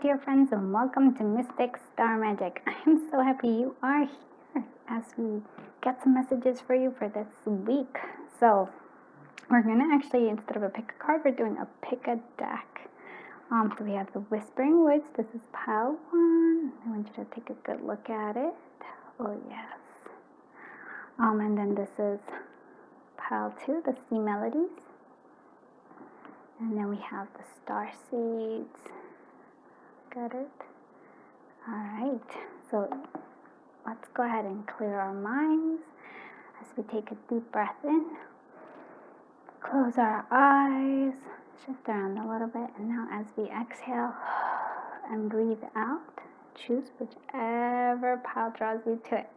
dear friends, and welcome to Mystic Star Magic. I am so happy you are here as we get some messages for you for this week. So we're going to actually, instead of a pick a card, we're doing a pick a deck. So we have the Whispering Woods. This is pile 1. I want you to take a good look at it. Oh yes. And then this is pile 2, the Sea Melodies. And then we have the Star Seeds. Got it? Alright, so let's go ahead and clear our minds as we take a deep breath in. Close our eyes, shift around a little bit, and now as we exhale and breathe out, choose whichever pile draws you to it.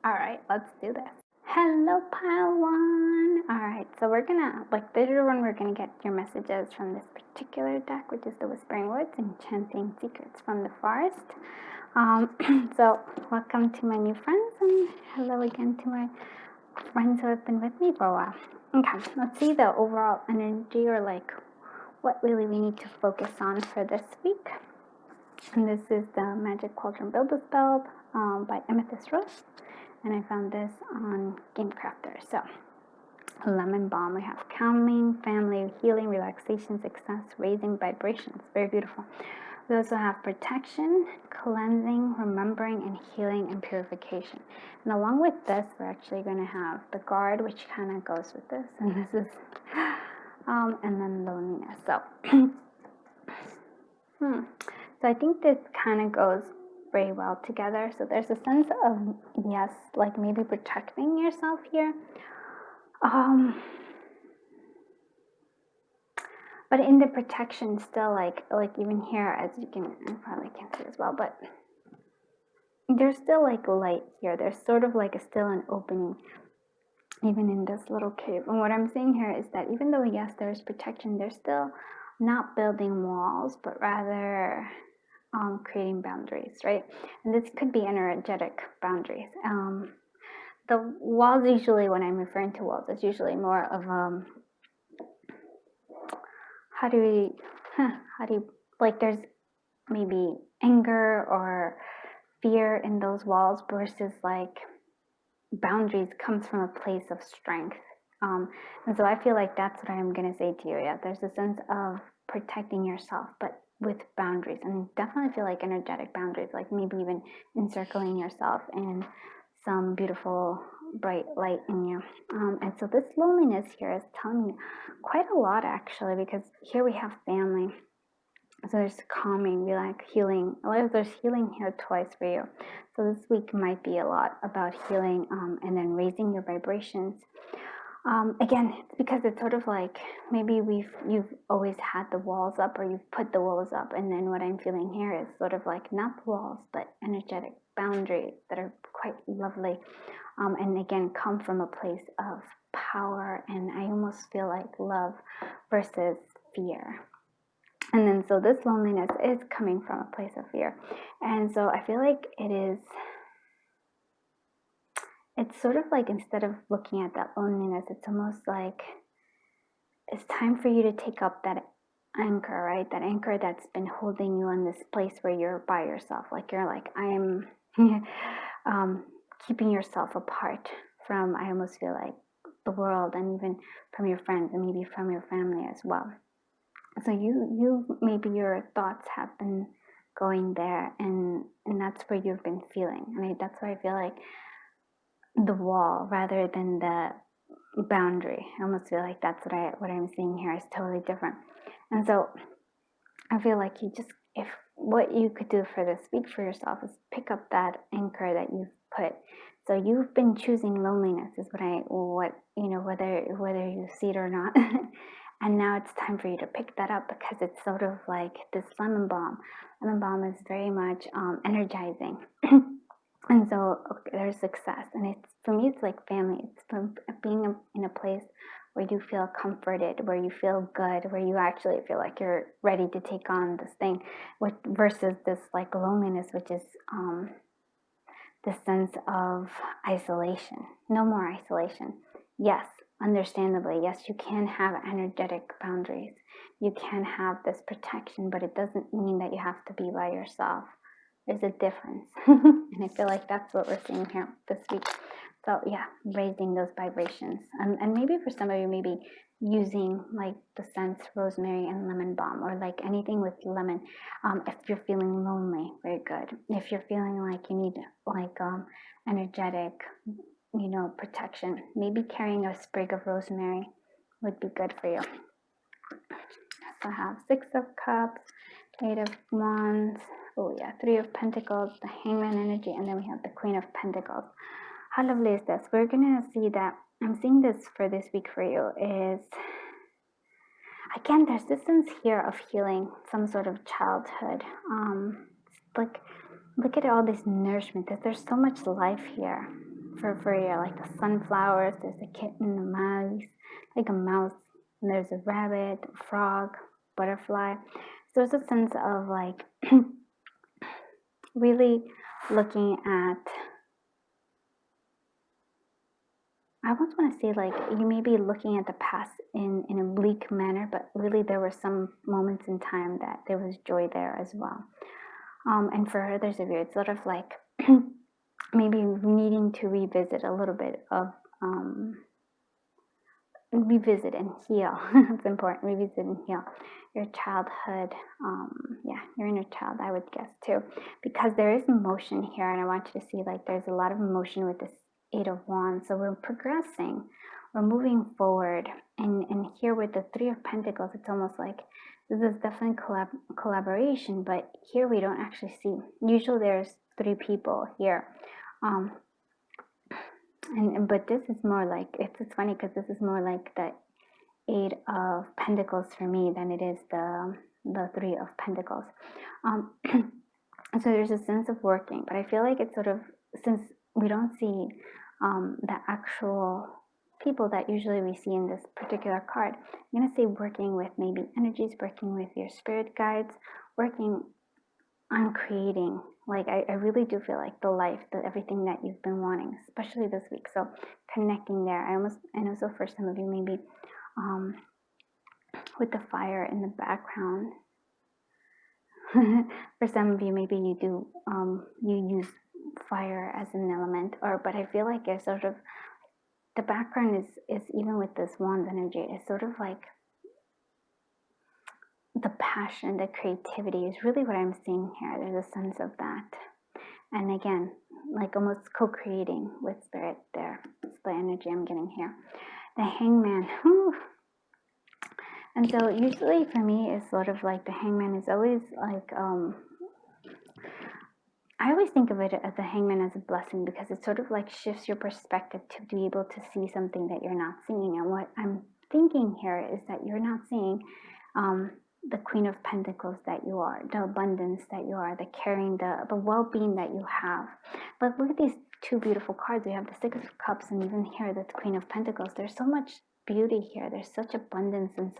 Alright, let's do this. Hello, pile 1. Alright, so we're gonna, this is when we're gonna get your messages from this particular deck, which is the Whispering Woods, Enchanting Secrets from the Forest. So welcome to my new friends, and hello again to my friends who have been with me for a while. Okay, let's see the overall energy, or what really we need to focus on for this week. And this is the Magic Cauldron Build a Spell by Amethyst Rose. And I found this on Game Crafter. So, lemon balm. We have calming, family, healing, relaxation, success, raising vibrations. Very beautiful. We also have protection, cleansing, remembering, and healing and purification. And along with this, we're actually going to have the guard, which kind of goes with this. And this is, and then loneliness. So, so I think this kind of goes very well together. So there's a sense of, yes, maybe protecting yourself here. But in the protection still, like even here, as you can, I probably can't see as well, but there's still light here. There's sort of still an opening even in this little cave. And what I'm saying here is that even though, yes, there's protection, they're still not building walls, but rather creating boundaries, right? And this could be energetic boundaries. The walls, usually when I'm referring to walls, it's usually more of how do you there's maybe anger or fear in those walls versus boundaries comes from a place of strength. And so I feel like that's what I'm going to say to you. Yeah, there's a sense of protecting yourself, but with boundaries, and definitely feel like energetic boundaries, maybe even encircling yourself in some beautiful bright light in you. And so this loneliness here is telling me quite a lot, actually, because here we have family. So there's calming, healing. There's healing here twice for you. So this week might be a lot about healing, and then raising your vibrations. Again, it's because it's sort of maybe you've always had the walls up, or you've put the walls up, and then what I'm feeling here is sort of not the walls, but energetic boundaries that are quite lovely, and again come from a place of power, and I almost feel like love versus fear. And then so this loneliness is coming from a place of fear, and so I feel like it's sort of instead of looking at that loneliness, it's almost it's time for you to take up that anchor, right? That anchor that's been holding you in this place where you're by yourself. You're I'm keeping yourself apart from, I almost feel the world, and even from your friends, and maybe from your family as well. So you maybe your thoughts have been going there, and that's where you've been feeling. And that's why I feel the wall rather than the boundary. I almost feel that's what I'm seeing here is totally different. And so I feel you just, if what you could do for this week for yourself is pick up that anchor that you've put. So you've been choosing loneliness, is whether you see it or not. And now it's time for you to pick that up, because it's sort of this lemon balm. Lemon balm is very much energizing. And so there's success, and it's, for me, it's family. It's from being in a place where you feel comforted, where you feel good, where you actually feel you're ready to take on this thing, versus this loneliness, which is this sense of isolation. No more isolation. Yes, understandably, yes, you can have energetic boundaries. You can have this protection, but it doesn't mean that you have to be by yourself. There's a difference. And I feel like that's what we're seeing here this week. So yeah, raising those vibrations. And maybe for some of you, maybe using like the scents rosemary and lemon balm, or like anything with lemon. If you're feeling lonely, very good. If you're feeling like you need like energetic, protection, maybe carrying a sprig of rosemary would be good for you. So I have 6 of Cups, 8 of Wands, oh yeah, 3 of Pentacles, the Hangman energy, and then we have the Queen of Pentacles. How lovely is this? We're gonna see that, I'm seeing this for this week for you is, again, there's this sense here of healing, some sort of childhood. Like, look at all this nourishment. There's so much life here for you, like the sunflowers, there's a kitten, a mouse, like a mouse, and there's a rabbit, a frog, butterfly. So there's a sense of like really looking at, I almost want to say like you may be looking at the past in a bleak manner, but really there were some moments in time that there was joy there as well. And for others of you, it's sort of like maybe needing to revisit a little bit of, revisit and heal. It's important, revisit and heal your childhood, your inner child, I would guess too, because there is emotion here, and I want you to see like there's a lot of emotion with this 8 of Wands. So we're progressing, we're moving forward, and here with the 3 of Pentacles, it's almost like this is definitely collaboration, but here we don't actually see, usually there's 3 people here, but this is more like, it's funny because this is more like the 8 of Pentacles for me than it is the 3 of Pentacles. So there's a sense of working, but I feel like it's sort of, since we don't see the actual people that usually we see in this particular card, I'm going to say working with maybe energies, working with your spirit guides, working on creating, like I really do feel like the life, everything that you've been wanting, especially this week. So connecting there. And also for some of you, maybe with the fire in the background. For some of you, maybe you do, you use fire as an element, but I feel like it's sort of, the background is even with this Wands energy, is sort of like the passion, the creativity is really what I'm seeing here. There's a sense of that. And again, like almost co-creating with spirit there. It's the energy I'm getting here. The Hangman. Whew. And so usually for me, it's sort of like the Hangman is always like, I always think of it as the Hangman as a blessing, because it sort of like shifts your perspective to be able to see something that you're not seeing. And what I'm thinking here is that you're not seeing the Queen of Pentacles that you are, the abundance that you are, the caring, the well-being that you have. But look at these 2 beautiful cards. We have the 6 of Cups, and even here the Queen of Pentacles. There's so much beauty here. There's such abundance and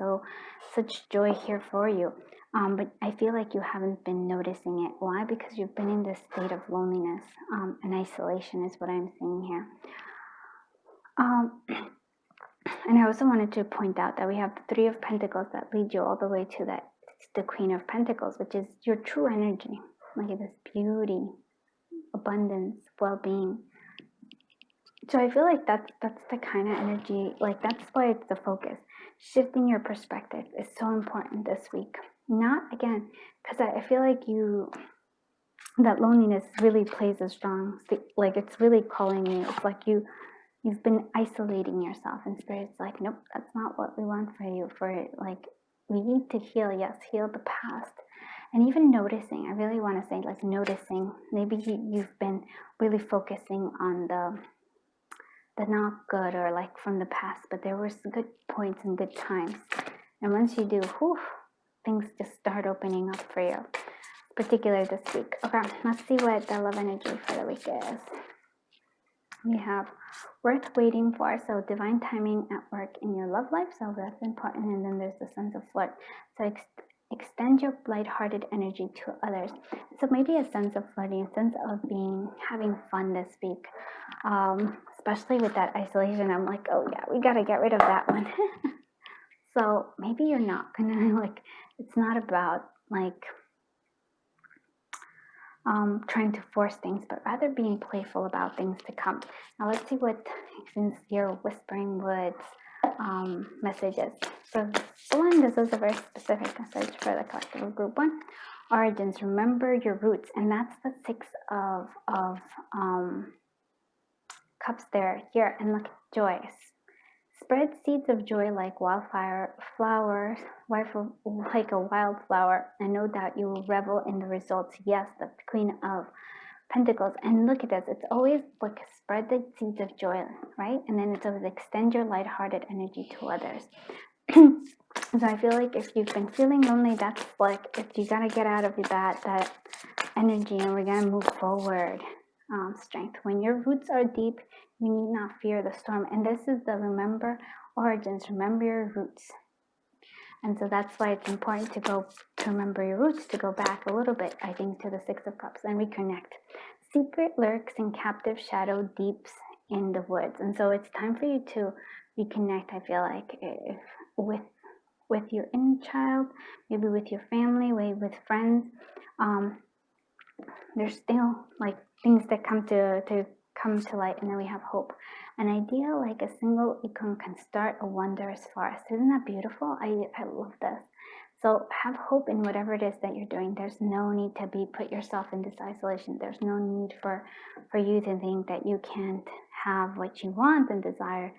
such joy here for you. But I feel like you haven't been noticing it. Why? Because you've been in this state of loneliness and isolation is what I'm seeing here. And I also wanted to point out that we have the 3 of Pentacles that lead you all the way to the Queen of Pentacles, which is your true energy. Look at this beauty, abundance, well-being. So I feel like that's the kind of energy, like that's why it's the focus. Shifting your perspective is so important this week. Not, again, because I feel like that loneliness really plays a strong, like it's really calling you. It's like you've been isolating yourself, and Spirit's like, nope, that's not what we want for you. Like, we need to heal, yes, heal the past. And even noticing, I really want to say, like, noticing, maybe you've been really focusing on the not good, or like from the past, but there were some good points and good times. And once you do, things just start opening up for you, particularly this week. Okay, let's see what the love energy for the week is. We have worth waiting for, so divine timing at work in your love life, so that's important. And then there's the sense of flirt, so extend your lighthearted energy to others. So maybe a sense of flirting, a sense of having fun this week, especially with that isolation, I'm like, oh yeah, we got to get rid of that one. So maybe you're not gonna like, it's not about like trying to force things, but rather being playful about things to come. Now let's see what Sincere Whispering Woods messages. So one, this is a very specific message for the collective of group 1. Origins, remember your roots, and that's the 6 of cups there here, and look, joy. Spread seeds of joy like flowers, like a wildflower, and no doubt you will revel in the results. Yes, the Queen of Pentacles. And look at this. It's always like spread the seeds of joy, right? And then it's always extend your lighthearted energy to others. So I feel like if you've been feeling lonely, that's like if you gotta get out of that energy, and we're gonna move forward. Strength. When your roots are deep, you need not fear the storm. And this is the remember origins, remember your roots. And so that's why it's important to remember your roots, to go back a little bit, I think, to the 6 of Cups and reconnect. Secret lurks in captive shadow deeps in the woods. And so it's time for you to reconnect, I feel like, with your inner child, maybe with your family, with friends. There's still like things that come to light, and then we have hope. An idea like a single acorn can start a wondrous forest. Isn't that beautiful? I love this. So have hope in whatever it is that you're doing. There's no need to put yourself in this isolation. There's no need for you to think that you can't have what you want and desire.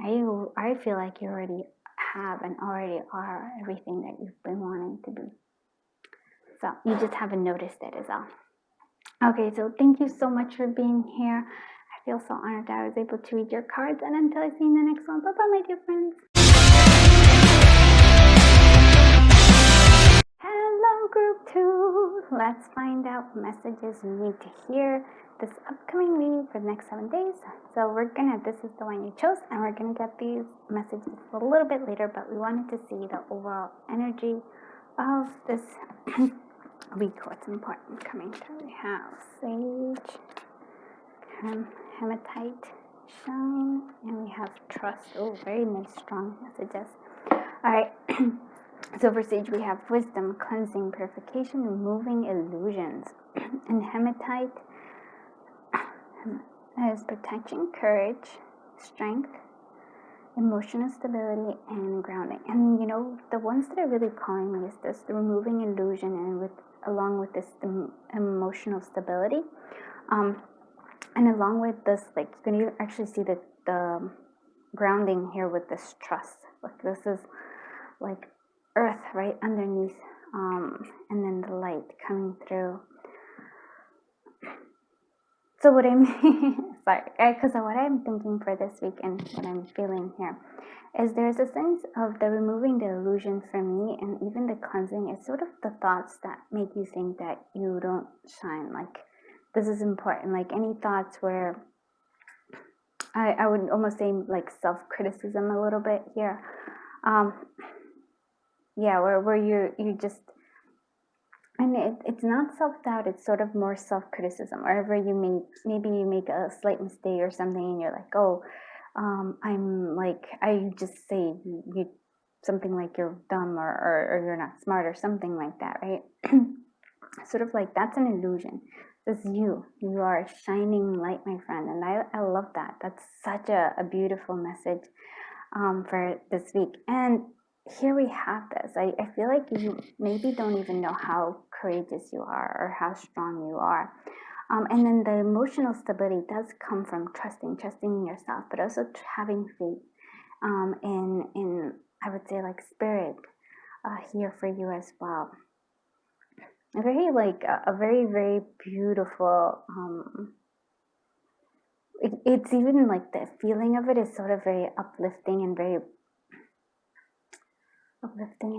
I feel like you already have and already are everything that you've been wanting to be. So you just haven't noticed it is all. Okay, so thank you so much for being here. I feel so honored that I was able to read your cards. And until I see you in the next one, bye-bye, my dear friends. Hello, Group 2. Let's find out messages you need to hear this upcoming week for the next 7 days. So this is the one you chose, and we're going to get these messages a little bit later, but we wanted to see the overall energy of this week, what's important coming through. We have Sage, Hematite, Shine, and we have Trust. Oh, very nice, strong messages. All right. So for Sage, we have Wisdom, Cleansing, Purification, Removing Illusions. And Hematite is Protection, Courage, Strength, Emotional Stability, and Grounding. And the ones that are really calling me is this, the Removing Illusion, and along with this, the emotional stability. And along with this, like, you can actually see the grounding here with this trust. Like, this is like earth right underneath, and then the light coming through. So what I'm because what I'm thinking for this week and what I'm feeling here is there's a sense of the removing the illusion for me, and even the cleansing is sort of the thoughts that make you think that you don't shine. Like, this is important. Like, any thoughts where I would almost say like self-criticism a little bit here. Where you just, and it's not self-doubt, it's sort of more self-criticism. Wherever maybe you make a slight mistake or something, and you're like, oh, I just say you something like you're dumb or you're not smart or something like that, right? Sort of like, that's an illusion. This is you are a shining light, my friend, and I love that. That's such a beautiful message for this week. And here we have this. I feel like you maybe don't even know how courageous you are or how strong you are. And then the emotional stability does come from trusting in yourself, but also having faith in I would say, like, spirit here for you as well. A very, very beautiful, it's even like the feeling of it is sort of very uplifting and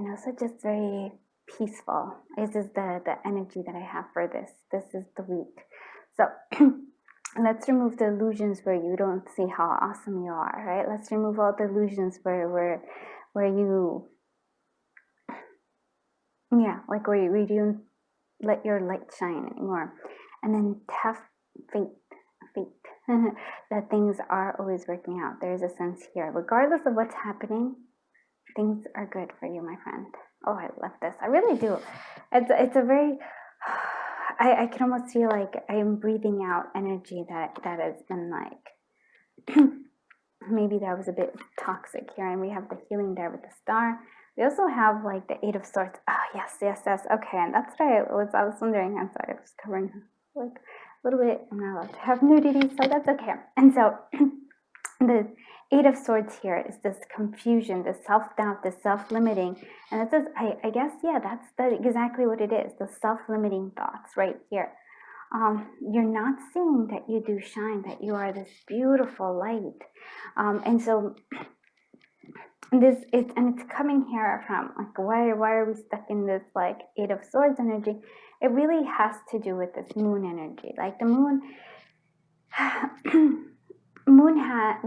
also just very peaceful. This is the energy that I have for this. This is the week. So let's remove the illusions where you don't see how awesome you are, right? Let's remove all the illusions where you don't let your light shine anymore. And then have faith fate, that things are always working out. There's a sense here, regardless of what's happening, things are good for you, my friend. Oh, I love this. I really do. It's a very, I can almost feel like I am breathing out energy that has been like, maybe that was a bit toxic here. And we have the healing there with the star. We also have like the Eight of Swords. Oh, yes. Okay, and that's what I was wondering. I'm sorry, I was covering like a little bit. I'm not allowed to have nudity, so that's okay. And so the Eight of Swords here is this confusion, this self-doubt, this self-limiting. And it says, I guess, yeah, that's exactly what it is, the self-limiting thoughts right here. You're not seeing that you do shine, that you are this beautiful light. And so it's coming here from like, why are we stuck in this like Eight of Swords energy? It really has to do with this moon energy. Like the moon,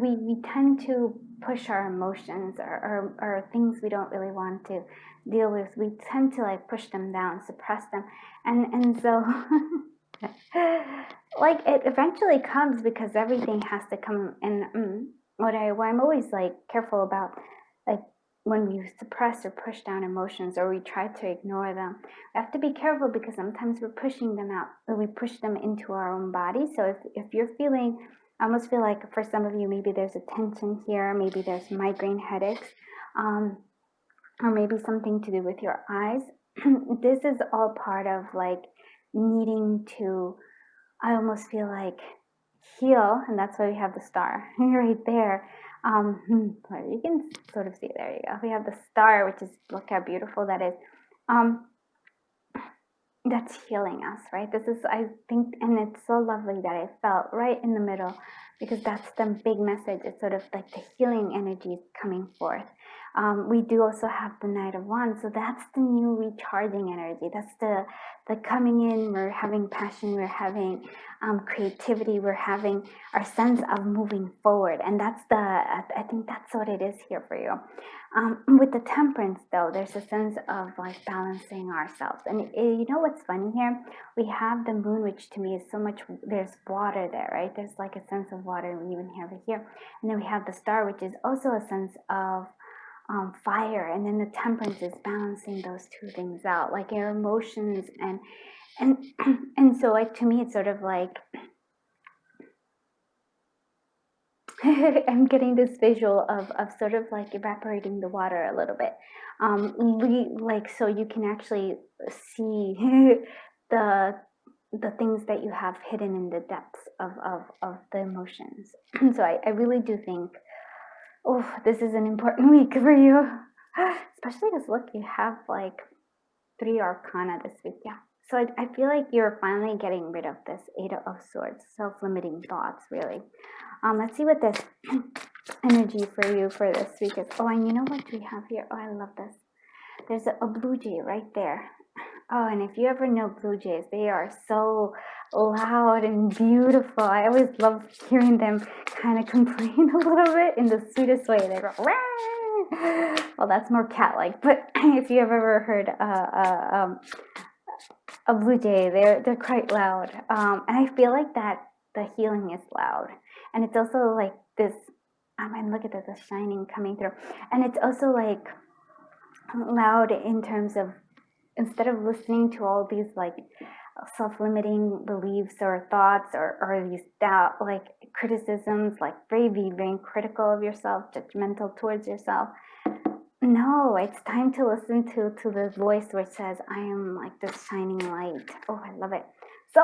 we tend to push our emotions or things we don't really want to deal with. We tend to like push them down, suppress them, and so like it eventually comes because everything has to come. And what I'm always like careful about, like when we suppress or push down emotions or we try to ignore them, we have to be careful because sometimes we're pushing them out, or we push them into our own body. So if you're feeling, I almost feel like for some of you, maybe there's a tension here, maybe there's migraine headaches, or maybe something to do with your eyes. This is all part of like needing to, I almost feel like, heal, and that's why we have the star right there. You can sort of see, there you go. We have the star, which is, look how beautiful that is. That's healing us, right? This is, I think, and it's so lovely that I felt right in the middle, because that's the big message. It's sort of like the healing energy is coming forth. We do also have the Knight of Wands, so that's the new recharging energy. That's the coming in. We're having passion, we're having creativity, we're having our sense of moving forward, and that's I think that's what it is here for you. With the Temperance, though, there's a sense of like balancing ourselves. And you know what's funny here? We have the moon, which to me is so much, there's water there, right? There's like a sense of water, and we even have it here. And then we have the star, which is also a sense of fire. And then the Temperance is balancing those two things out, like your emotions and so like to me it's sort of like I'm getting this visual of sort of like evaporating the water a little bit. So you can actually see the things that you have hidden in the depths of the emotions. So I really do think, oh, this is an important week for you, especially because look, you have like 3 arcana this week. Yeah. So I feel like you're finally getting rid of this Eight of Swords, self-limiting thoughts, really. Let's see what this energy for you for this week is. Oh, and you know what we have here? Oh, I love this. There's a blue jay right there. Oh, and if you ever know blue jays, they are so loud and beautiful. I always love hearing them kind of complain a little bit in the sweetest way. They go, "Wah!" Well, that's more cat-like. But if you have ever heard a blue jay, they're quite loud. And I feel like that the healing is loud. And it's also like this, and look at this, the shining coming through. And it's also like loud in terms of, instead of listening to all these like self-limiting beliefs or thoughts or these doubt, like criticisms, like being critical of yourself, judgmental towards yourself. No, it's time to listen to the voice which says, I am like this shining light. Oh, I love it. So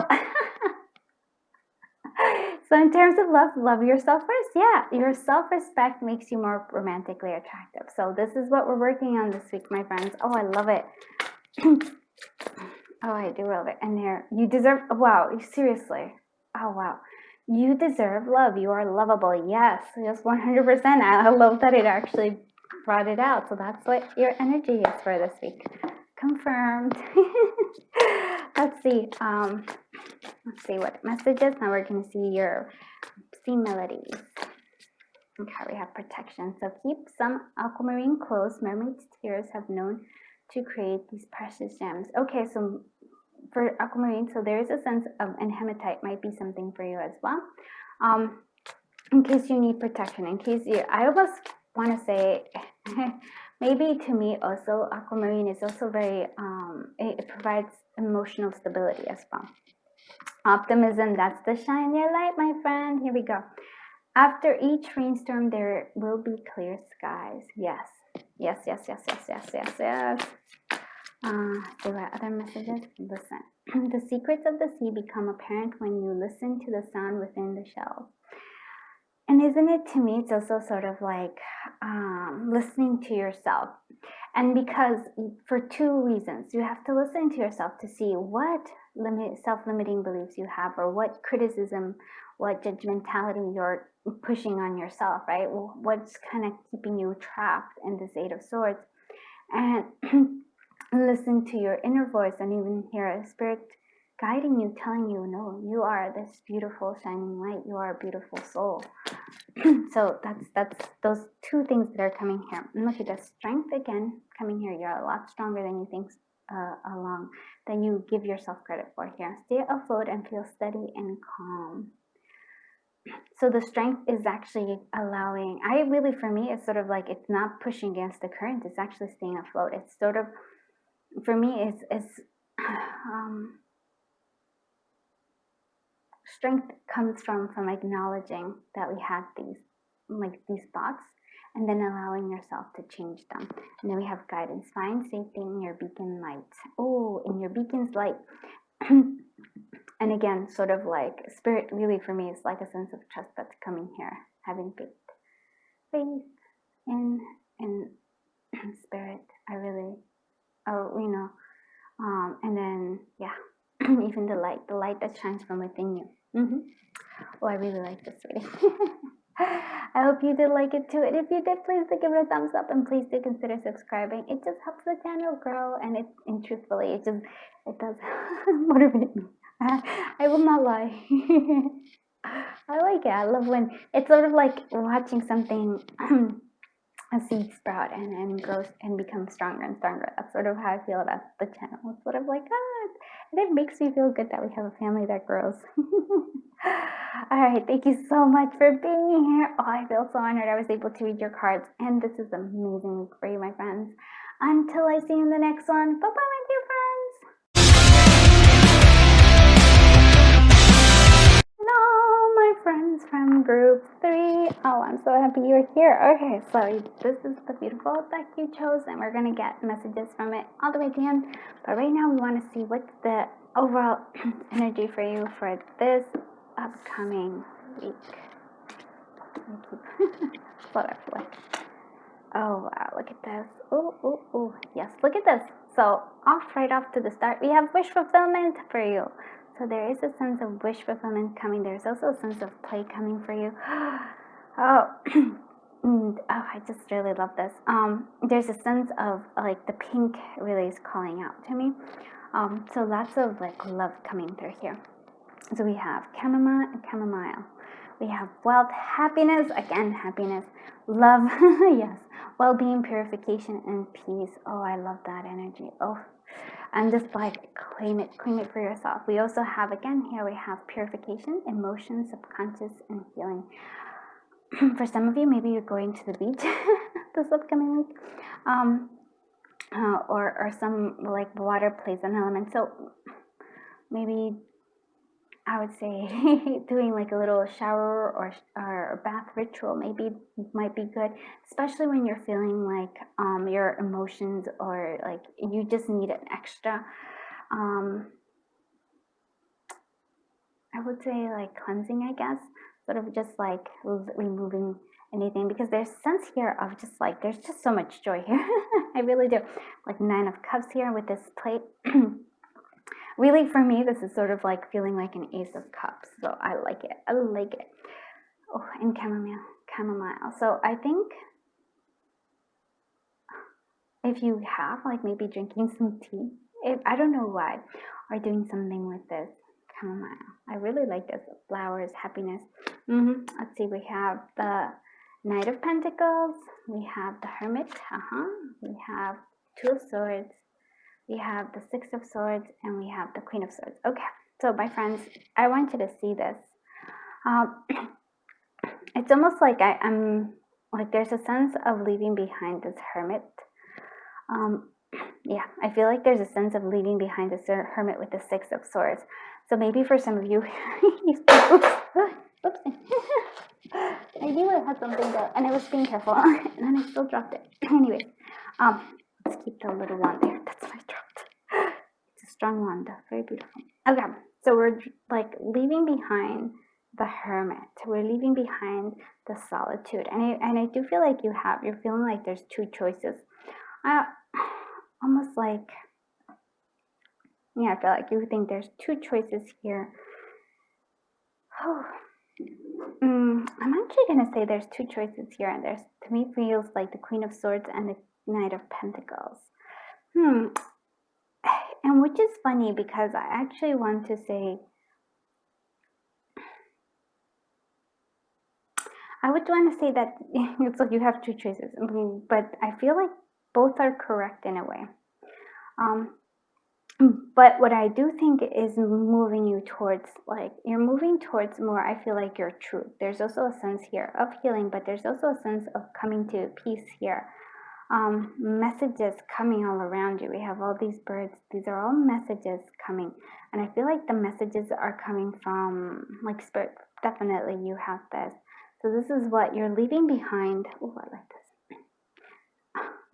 so in terms of love yourself first. Yeah, your self-respect makes you more romantically attractive. So this is what we're working on this week, my friends. Oh, I love it. Oh, I do love it. And there, you deserve, wow, seriously. Oh, wow. You deserve love. You are lovable. Yes, 100%. I love that it actually brought it out. So that's what your energy is for this week. Confirmed. Let's see. Let's see what messages. Now we're going to see your melodies. Okay, we have protection. So keep some aquamarine close. Mermaid's tears have known to create these precious gems. Okay, so for aquamarine. So there is a sense of, and hematite might be something for you as well. In case you need protection, in case you, I almost want to say, maybe to me also, aquamarine is also very, it provides emotional stability as well. Optimism, that's the shine your light, my friend. Here we go. After each rainstorm, there will be clear skies. Yes, yes, yes, yes, yes, yes, yes, yes. There are other messages. Listen. The secrets of the sea become apparent when you listen to the sound within the shell. And isn't it, to me, it's also sort of like listening to yourself. And because, for two reasons, you have to listen to yourself to see what self-limiting beliefs you have, or what criticism, what judgmentality you're pushing on yourself, right? What's kind of keeping you trapped in this Eight of Swords. And listen to your inner voice, and even hear a spirit guiding you, telling you, no, you are this beautiful shining light, you are a beautiful soul. So that's those two things that are coming here. And look at the strength again coming here. You're a lot stronger than you think than you give yourself credit for here. Stay afloat and feel steady and calm. So the strength is actually allowing, for me, it's sort of like, it's not pushing against the current, it's actually staying afloat. It's sort of, for me, it's strength comes from acknowledging that we have these thoughts, and then allowing yourself to change them. And then we have guidance. Find safety in your beacon light. Oh, in your beacon's light. And again, sort of like spirit, really for me, is like a sense of trust that's coming here. Having faith in spirit. I really, and then, yeah, even the light that shines from within you. Oh, I really like this reading. I hope you did like it too. And if you did, please do give it a thumbs up, and please do consider subscribing. It just helps the channel grow, and truthfully, it does motivate me. I will not lie. I like it. I love when it's sort of like watching something, a seed sprout and grows and becomes stronger and stronger. That's sort of how I feel about the channel. It's sort of like, and it makes me feel good that we have a family that grows. All right, thank you so much for being here. Oh, I feel so honored I was able to read your cards, and this is an amazing week for you, my friends. Until I see you in the next one, bye-bye, my dear friends. Hello, my friends from group 3. Oh, I'm so happy you're here. Okay, so this is the beautiful deck you chose, and we're going to get messages from it all the way to the end. But right now, we want to see what's the overall energy for you for this upcoming week. Oh, wow, look at this. Oh, yes, look at this. So right off to the start, we have wish fulfillment for you. So there is a sense of wish fulfillment coming. There's also a sense of play coming for you. I just really love this. There's a sense of like the pink really is calling out to me. So lots of like love coming through here. So we have chamomile. We have wealth, happiness, again, happiness, love, yes, well-being, purification, and peace. Oh, I love that energy. Oh, and just like claim it for yourself. We also have, again, here we have purification, emotions, subconscious, and healing. For some of you, maybe you're going to the beach this upcoming week, or some like water plays an element. So maybe I would say doing like a little shower or bath ritual might be good, especially when you're feeling like your emotions, or like you just need an extra, I would say like cleansing, I guess, sort of just like removing anything, because there's a sense here of just like, there's just so much joy here. I really do. Like 9 of Cups here with this plate. Really, for me, this is sort of like feeling like an Ace of Cups. So I like it. Oh, and chamomile. So I think if you have like maybe drinking some tea, I don't know why, or doing something with this chamomile. I really like this. Flowers, happiness. Let's see, we have the Knight of Pentacles. We have the Hermit. We have 2 of Swords. we have the Six of Swords, and we have the Queen of Swords. Okay, so my friends, I want you to see this. It's almost like I'm like there's a sense of leaving behind this Hermit. Yeah, I feel like there's a sense of leaving behind this Hermit with the Six of Swords. So maybe for some of you, oops, I knew I had something there, and I was being careful, and then I still dropped it. Anyways, let's keep the little wand there. That's what I dropped. It's a strong wand, very beautiful. Okay, so we're like leaving behind the Hermit. We're leaving behind the solitude, and I do feel like you're feeling like there's two choices. Almost like, yeah, I feel like you think there's two choices here. Oh. I'm actually going to say there's two choices here, and there's, to me, feels like the Queen of Swords and the Knight of Pentacles. And which is funny because I actually want to say, I would want to say that it's like you have two choices, but I feel like both are correct in a way. But what I do think is moving you towards, like, you're moving towards more, I feel like, your truth. There's also a sense here of healing, but there's also a sense of coming to peace here. Messages coming all around you. We have all these birds. These are all messages coming. And I feel like the messages are coming from, like, Spirit. Definitely you have this. So this is what you're leaving behind. Oh, I like this.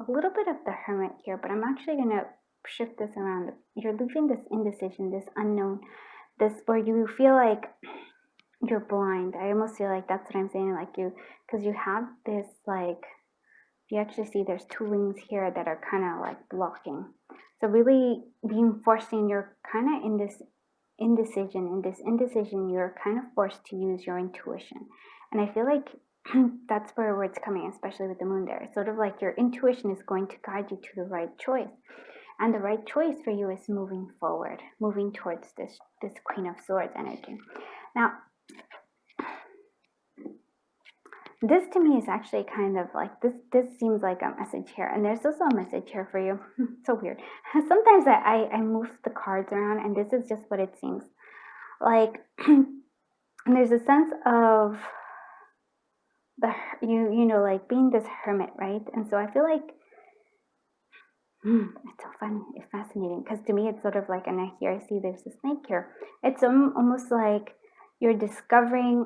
A little bit of the Hermit here, but I'm actually going to shift this around. You're leaving this indecision, this unknown, this where you feel like you're blind. I almost feel like that's what I'm saying, like you, because you have this, like, you actually see there's two wings here that are kind of like blocking. So really being forcing, you're kind of in this indecision, you're kind of forced to use your intuition. And I feel like that's where it's coming, especially with the moon there. It's sort of like your intuition is going to guide you to the right choice. And the right choice for you is moving forward, moving towards this Queen of Swords energy. Now, this to me is actually kind of like, this seems like a message here. And there's also a message here for you. So weird. Sometimes I move the cards around, and this is just what it seems. Like, there's a sense of you know, like being this hermit, right? And so I feel like, it's so fun, it's fascinating, because to me it's sort of like, and I see there's a snake here. It's almost like you're discovering,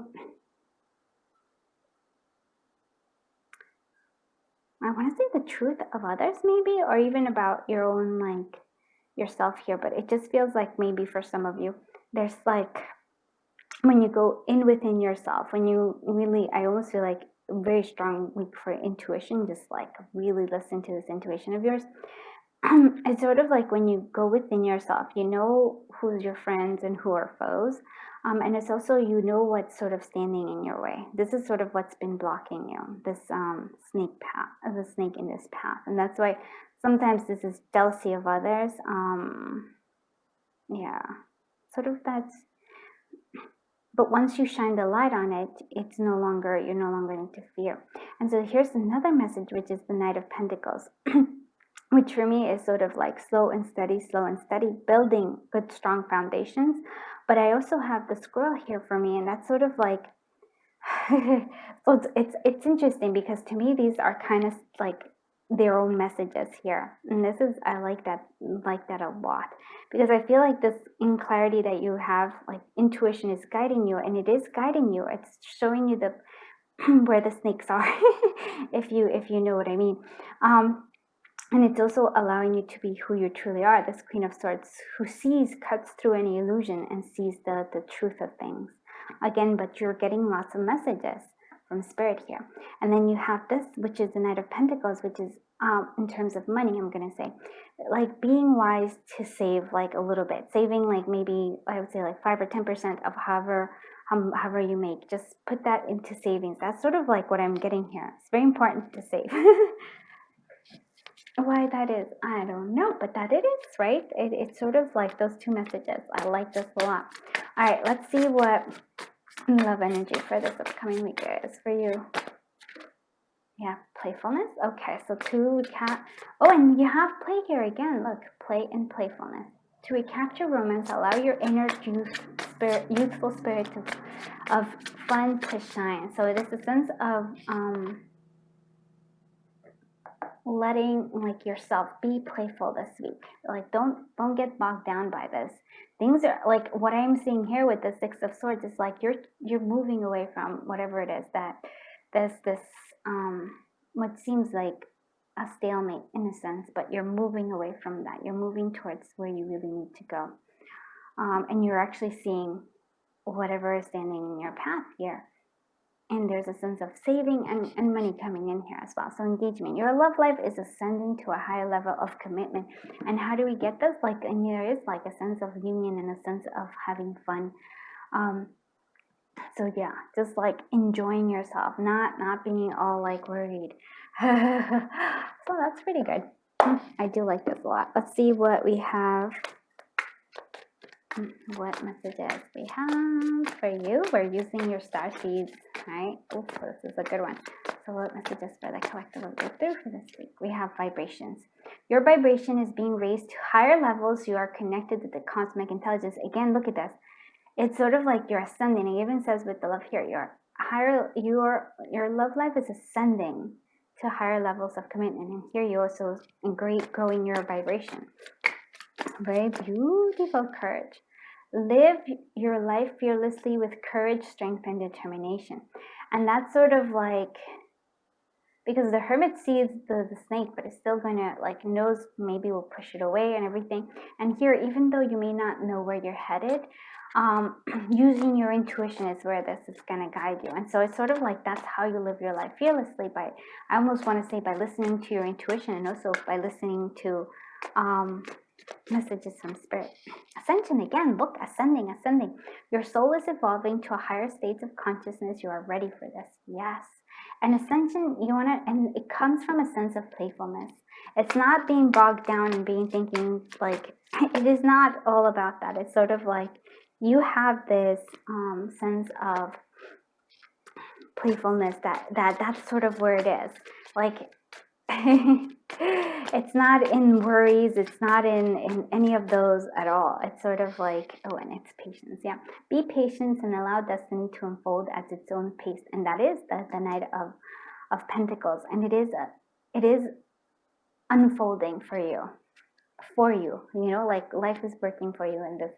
I want to say the truth of others maybe, or even about your own, like, yourself here. But it just feels like maybe for some of you, there's like, when you go in within yourself, when you really, I almost feel like a very strong week for intuition, just like really listen to this intuition of yours. It's sort of like when you go within yourself, you know who's your friends and who are foes. And it's also, you know what's sort of standing in your way. This is sort of what's been blocking you, this snake path, the snake in this path. And that's why sometimes this is jealousy of others. Yeah, sort of that's, but once you shine the light on it, it's no longer, you're no longer in fear. And so here's another message, which is the Knight of Pentacles. Which for me is sort of like slow and steady, building good, strong foundations. But I also have the squirrel here for me, and that's sort of like, so it's interesting, because to me these are kind of like their own messages here. And this is, I like that a lot, because I feel like this in clarity that you have, like, intuition is guiding you, and it is guiding you. It's showing you the where the snakes are, if you know what I mean. And it's also allowing you to be who you truly are, this Queen of Swords, who cuts through any illusion and sees the truth of things. Again, but you're getting lots of messages from Spirit here. And then you have this, which is the Knight of Pentacles, which is, in terms of money, I'm going to say, like being wise to save like a little bit. Saving like maybe, I would say like 5 or 10% of however you make. Just put that into savings. That's sort of like what I'm getting here. It's very important to save. Why that is, I don't know, but that it is, right? It's sort of like those two messages. I like this a lot. All right, let's see what love energy for this upcoming week is for you. Yeah, playfulness. Okay, so to recap, oh, and you have play here again. Look, play and playfulness. To recapture romance, allow your inner youthful spirit of fun to shine. So it is a sense of letting like yourself be playful this week. Like don't get bogged down by this. Things are like what I'm seeing here with the Six of Swords is like you're moving away from whatever it is that there's this what seems like a stalemate in a sense, but you're moving away from that. You're moving towards where you really need to go. And you're actually seeing whatever is standing in your path here. And there's a sense of saving and money coming in here as well. So engagement. Your love life is ascending to a higher level of commitment. And how do we get this? Like, and there is like a sense of union and a sense of having fun. So yeah, just like enjoying yourself, not being all like worried. So that's pretty good. I do like this a lot. Let's see what we have. What messages we have for you. We're using your star seeds, right? Oops, this is a good one. So what messages for the collective will go through for this week? We have vibrations. Your vibration is being raised to higher levels. You are connected to the cosmic intelligence. Again, look at this. It's sort of like you're ascending. It even says with the love here, your love life is ascending to higher levels of commitment. And here you also growing your vibration. Very beautiful courage. Live your life fearlessly with courage, strength, and determination. And that's sort of like, because the hermit sees the snake, but it's still going to, like, knows maybe will push it away and everything. And here, even though you may not know where you're headed, using your intuition is where this is going to guide you. And so it's sort of like that's how you live your life fearlessly, by, I almost want to say, by listening to your intuition, and also by listening to messages from spirit. Ascension, again, look, ascending. Your soul is evolving to a higher state of consciousness. You are ready for this. Yes. And ascension, and it comes from a sense of playfulness. It's not being bogged down and thinking like, it is not all about that. It's sort of like you have this sense of playfulness that's sort of where it is. Like, it's not in worries, it's not in any of those at all. It's sort of like, oh, and it's patience. Yeah, be patient and allow destiny to unfold at its own pace. And that is the Knight of Pentacles, and it is unfolding for you, you know, like life is working for you in this,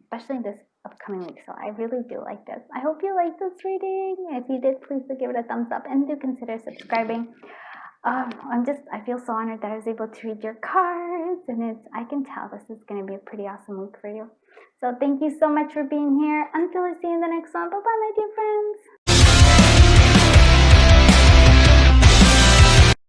especially this upcoming week. So I really do like this. I hope you like this reading. If you did, please give it a thumbs up and do consider subscribing. I feel so honored that I was able to read your cards, and I can tell this is going to be a pretty awesome week for you. So thank you so much for being here. Until I see you in the next one. Bye-bye, my dear friends.